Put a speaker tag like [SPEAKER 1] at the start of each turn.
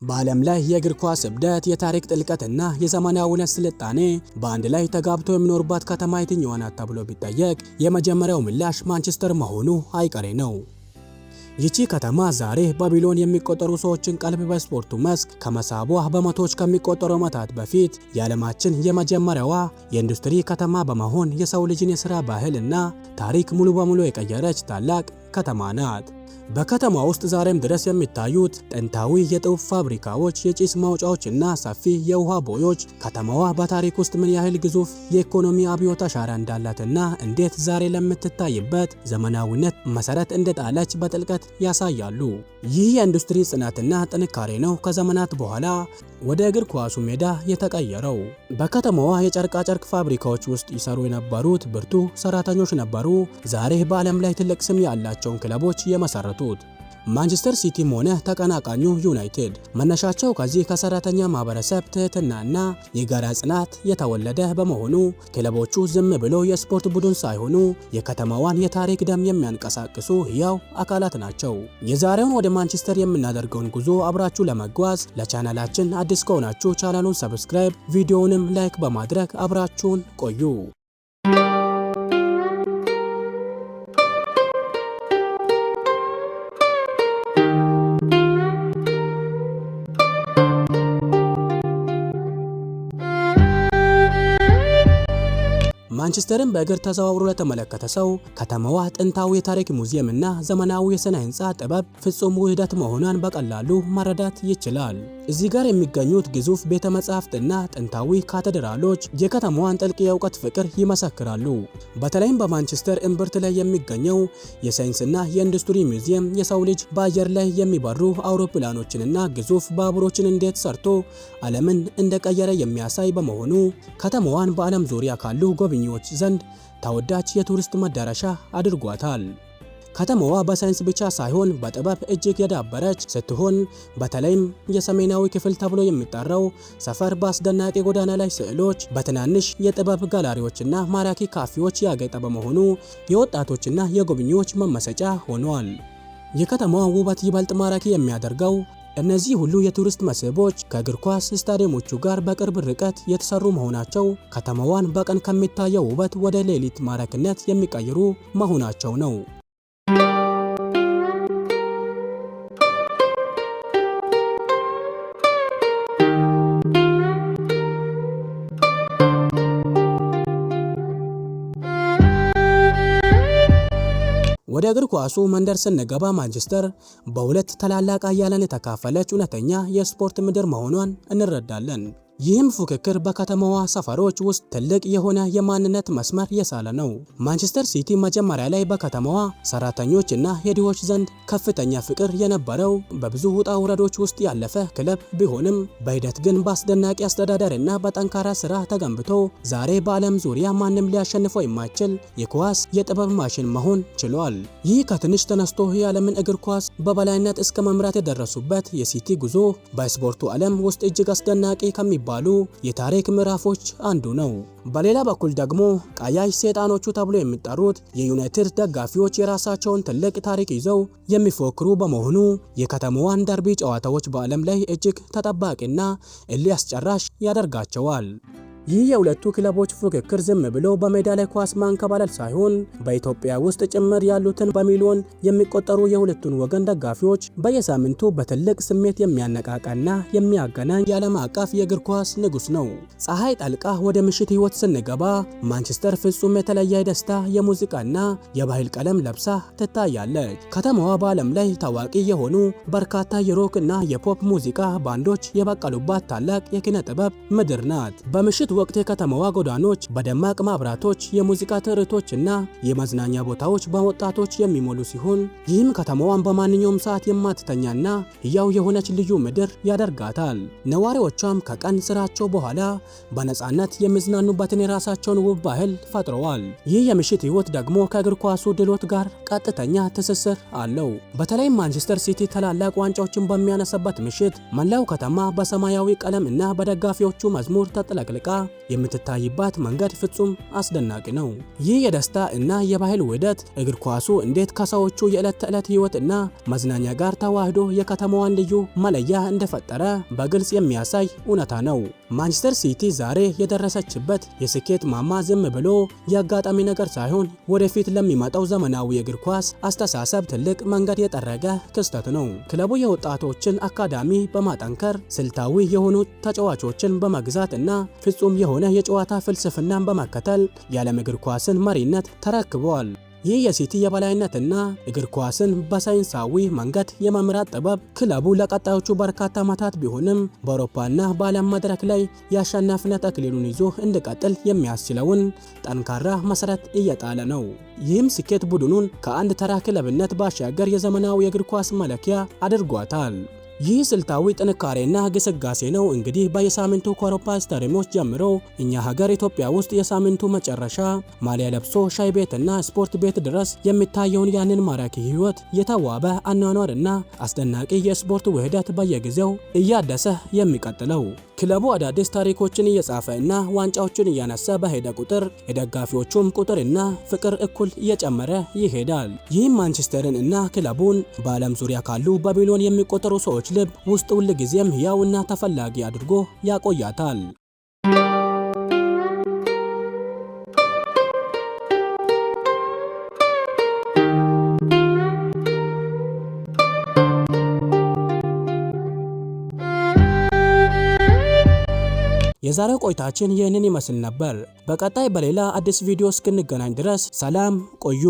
[SPEAKER 1] በዓለም ላይ የእግር ኳስ እብደት፣ የታሪክ ጥልቀትና የዘመናዊነት ስልጣኔ በአንድ ላይ ተጋብቶ የሚኖርባት ከተማ የትኛዋ ናት ተብሎ ቢጠየቅ የመጀመሪያው ምላሽ ማንቸስተር መሆኑ አይቀሬ ነው። ይቺ ከተማ ዛሬ በቢሊዮን የሚቆጠሩ ሰዎችን ቀልብ በስፖርቱ መስክ ከመሳቧ በመቶዎች ከሚቆጠሩ ዓመታት በፊት የዓለማችን የመጀመሪያዋ የኢንዱስትሪ ከተማ በመሆን የሰው ልጅን የሥራ ባህልና ታሪክ ሙሉ በሙሉ የቀየረች ታላቅ ከተማ ናት። በከተማ ውስጥ ዛሬም ድረስ የሚታዩት ጥንታዊ የጡብ ፋብሪካዎች፣ የጭስ ማውጫዎችና ሰፊ የውሃ ቦዮች ከተማዋ በታሪክ ውስጥ ምን ያህል ግዙፍ የኢኮኖሚ አብዮት አሻራ እንዳላትና እንዴት ዛሬ ለምትታይበት ዘመናዊነት መሰረት እንደጣለች በጥልቀት ያሳያሉ። ይህ የኢንዱስትሪ ጽናትና ጥንካሬ ነው ከዘመናት በኋላ ወደ እግር ኳሱ ሜዳ የተቀየረው። በከተማዋ የጨርቃጨርቅ ፋብሪካዎች ውስጥ ይሰሩ የነበሩት ብርቱ ሰራተኞች ነበሩ ዛሬ በዓለም ላይ ትልቅ ስም ያላቸውን ክለቦች የመሰረቱት። ማንቸስተር ሲቲም ሆነ ተቀናቃኙ ዩናይትድ መነሻቸው ከዚህ ከሰራተኛ ማህበረሰብ ትህትናና የጋራ ጽናት የተወለደ በመሆኑ ክለቦቹ ዝም ብሎ የስፖርት ቡድን ሳይሆኑ የከተማዋን የታሪክ ደም የሚያንቀሳቅሱ ሕያው አካላት ናቸው። የዛሬውን ወደ ማንቸስተር የምናደርገውን ጉዞ አብራችሁ ለመጓዝ ለቻናላችን አዲስ ከሆናችሁ ቻናሉን ሰብስክራይብ፣ ቪዲዮውንም ላይክ በማድረግ አብራችሁን ቆዩ። ማንቸስተርን በእግር ተዘዋውሮ ለተመለከተ ሰው ከተማዋ ጥንታዊ የታሪክ ሙዚየምና ዘመናዊ የሥነ ሕንፃ ጥበብ ፍጹም ውህደት መሆኗን በቀላሉ መረዳት ይችላል። እዚህ ጋር የሚገኙት ግዙፍ ቤተ መጻሕፍትና ጥንታዊ ካቴድራሎች የከተማዋን ጥልቅ የእውቀት ፍቅር ይመሰክራሉ። በተለይም በማንቸስተር እምብርት ላይ የሚገኘው የሳይንስና የኢንዱስትሪ ሙዚየም የሰው ልጅ በአየር ላይ የሚበሩ አውሮፕላኖችንና ግዙፍ ባቡሮችን እንዴት ሰርቶ ዓለምን እንደቀየረ የሚያሳይ በመሆኑ ከተማዋን በዓለም ዙሪያ ካሉ ጎብኚዎች ዘንድ ተወዳጅ የቱሪስት መዳረሻ አድርጓታል። ከተማዋ በሳይንስ ብቻ ሳይሆን በጥበብ እጅግ የዳበረች ስትሆን በተለይም የሰሜናዊ ክፍል ተብሎ የሚጠራው ሰፈር በአስደናቂ ጎዳና ላይ ስዕሎች፣ በትናንሽ የጥበብ ጋላሪዎችና ማራኪ ካፌዎች ያጌጠ በመሆኑ የወጣቶችና የጎብኚዎች መመሰጫ ሆኗል። የከተማዋ ውበት ይበልጥ ማራኪ የሚያደርገው እነዚህ ሁሉ የቱሪስት መስህቦች ከእግር ኳስ ስታዲየሞቹ ጋር በቅርብ ርቀት የተሰሩ መሆናቸው ከተማዋን በቀን ከሚታየው ውበት ወደ ሌሊት ማራኪነት የሚቀይሩ መሆናቸው ነው። ወደ እግር ኳሱ መንደር ስንገባ ማንቸስተር በሁለት ታላላቅ ኃያላን የተካፈለች እውነተኛ የስፖርት ምድር መሆኗን እንረዳለን። ይህም ፉክክር በከተማዋ ሰፈሮች ውስጥ ትልቅ የሆነ የማንነት መስመር የሳለ ነው። ማንቸስተር ሲቲ መጀመሪያ ላይ በከተማዋ ሰራተኞች እና ሄዲዎች ዘንድ ከፍተኛ ፍቅር የነበረው በብዙ ውጣ ውረዶች ውስጥ ያለፈ ክለብ ቢሆንም በሂደት ግን በአስደናቂ አስተዳደር እና በጠንካራ ስራ ተገንብቶ ዛሬ በዓለም ዙሪያ ማንም ሊያሸንፈው የማይችል የኳስ የጥበብ ማሽን መሆን ችሏል። ይህ ከትንሽ ተነስቶ የዓለምን እግር ኳስ በበላይነት እስከ መምራት የደረሱበት የሲቲ ጉዞ በስፖርቱ ዓለም ውስጥ እጅግ አስደናቂ ከሚባሉ የታሪክ ምዕራፎች አንዱ ነው። በሌላ በኩል ደግሞ ቀያይ ሰይጣኖቹ ተብሎ የሚጠሩት የዩናይትድ ደጋፊዎች የራሳቸውን ትልቅ ታሪክ ይዘው የሚፎክሩ በመሆኑ የከተማዋን ደርቢ ጨዋታዎች በዓለም ላይ እጅግ ተጠባቂና እልህ አስጨራሽ ያደርጋቸዋል። ይህ የሁለቱ ክለቦች ፉክክር ዝም ብሎ በሜዳ ላይ ኳስ ማንከባለል ሳይሆን በኢትዮጵያ ውስጥ ጭምር ያሉትን በሚሊዮን የሚቆጠሩ የሁለቱን ወገን ደጋፊዎች በየሳምንቱ በትልቅ ስሜት የሚያነቃቃና የሚያገናኝ የዓለም አቀፍ የእግር ኳስ ንጉሥ ነው። ፀሐይ ጠልቃ ወደ ምሽት ህይወት ስንገባ ማንቸስተር ፍጹም የተለየ ደስታ፣ የሙዚቃና የባህል ቀለም ለብሳ ትታያለች። ከተማዋ በዓለም ላይ ታዋቂ የሆኑ በርካታ የሮክ እና የፖፕ ሙዚቃ ባንዶች የበቀሉባት ታላቅ የኪነ ጥበብ ምድር ናት። በምሽት ወቅት የከተማዋ ጎዳኖች በደማቅ መብራቶች፣ የሙዚቃ ትርኢቶችና የመዝናኛ ቦታዎች በወጣቶች የሚሞሉ ሲሆን ይህም ከተማዋን በማንኛውም ሰዓት የማትተኛና ሕያው የሆነች ልዩ ምድር ያደርጋታል። ነዋሪዎቿም ከቀን ስራቸው በኋላ በነፃነት የሚዝናኑበትን የራሳቸውን ውብ ባህል ፈጥረዋል። ይህ የምሽት ህይወት ደግሞ ከእግር ኳሱ ድሎት ጋር ቀጥተኛ ትስስር አለው። በተለይም ማንቸስተር ሲቲ ታላላቅ ዋንጫዎችን በሚያነሳበት ምሽት መላው ከተማ በሰማያዊ ቀለም እና በደጋፊዎቹ መዝሙር ተጥለቅልቃ የምትታይባት መንገድ ፍጹም አስደናቂ ነው። ይህ የደስታ እና የባህል ውህደት እግር ኳሱ እንዴት ከሰዎቹ የዕለት ተዕለት ህይወት እና መዝናኛ ጋር ተዋህዶ የከተማዋን ልዩ መለያ እንደፈጠረ በግልጽ የሚያሳይ እውነታ ነው። ማንቸስተር ሲቲ ዛሬ የደረሰችበት የስኬት ማማ ዝም ብሎ የአጋጣሚ ነገር ሳይሆን ወደፊት ለሚመጣው ዘመናዊ የእግር ኳስ አስተሳሰብ ትልቅ መንገድ የጠረገ ክስተት ነው። ክለቡ የወጣቶችን አካዳሚ በማጠንከር ስልታዊ የሆኑ ተጫዋቾችን በመግዛት እና ፍጹም የሆነ የጨዋታ ፍልስፍናን በመከተል የዓለም እግር ኳስን መሪነት ተረክቧል። ይህ የሲቲ የበላይነትና እግር ኳስን በሳይንሳዊ መንገድ የመምራት ጥበብ ክለቡ ለቀጣዮቹ በርካታ ዓመታት ቢሆንም በአውሮፓና በዓለም መድረክ ላይ የአሸናፊነት አክሊሉን ይዞ እንዲቀጥል የሚያስችለውን ጠንካራ መሰረት እየጣለ ነው። ይህም ስኬት ቡድኑን ከአንድ ተራ ክለብነት ባሻገር የዘመናዊ የእግር ኳስ መለኪያ አድርጓታል። ይህ ስልታዊ ጥንካሬና ግስጋሴ ነው እንግዲህ በየሳምንቱ ከአውሮፓ ስታዲየሞች ጀምሮ እኛ ሀገር ኢትዮጵያ ውስጥ የሳምንቱ መጨረሻ ማሊያ ለብሶ ሻይ ቤትና ስፖርት ቤት ድረስ የሚታየውን ያንን ማራኪ ህይወት የተዋበ አኗኗርና አስደናቂ የስፖርት ውህደት በየጊዜው እያደሰ የሚቀጥለው። ክለቡ አዳዲስ ታሪኮችን እየጻፈ እና ዋንጫዎችን እያነሳ በሄደ ቁጥር የደጋፊዎቹም ቁጥርና ፍቅር እኩል እየጨመረ ይሄዳል። ይህም ማንቸስተርን እና ክለቡን በዓለም ዙሪያ ካሉ በቢሊዮን የሚቆጠሩ ሰዎች ልብ ውስጥ ሁል ጊዜም ሕያው እና ተፈላጊ አድርጎ ያቆያታል። የዛሬው ቆይታችን ይህንን ይመስል ነበር። በቀጣይ በሌላ አዲስ ቪዲዮ እስክንገናኝ ድረስ ሰላም ቆዩ።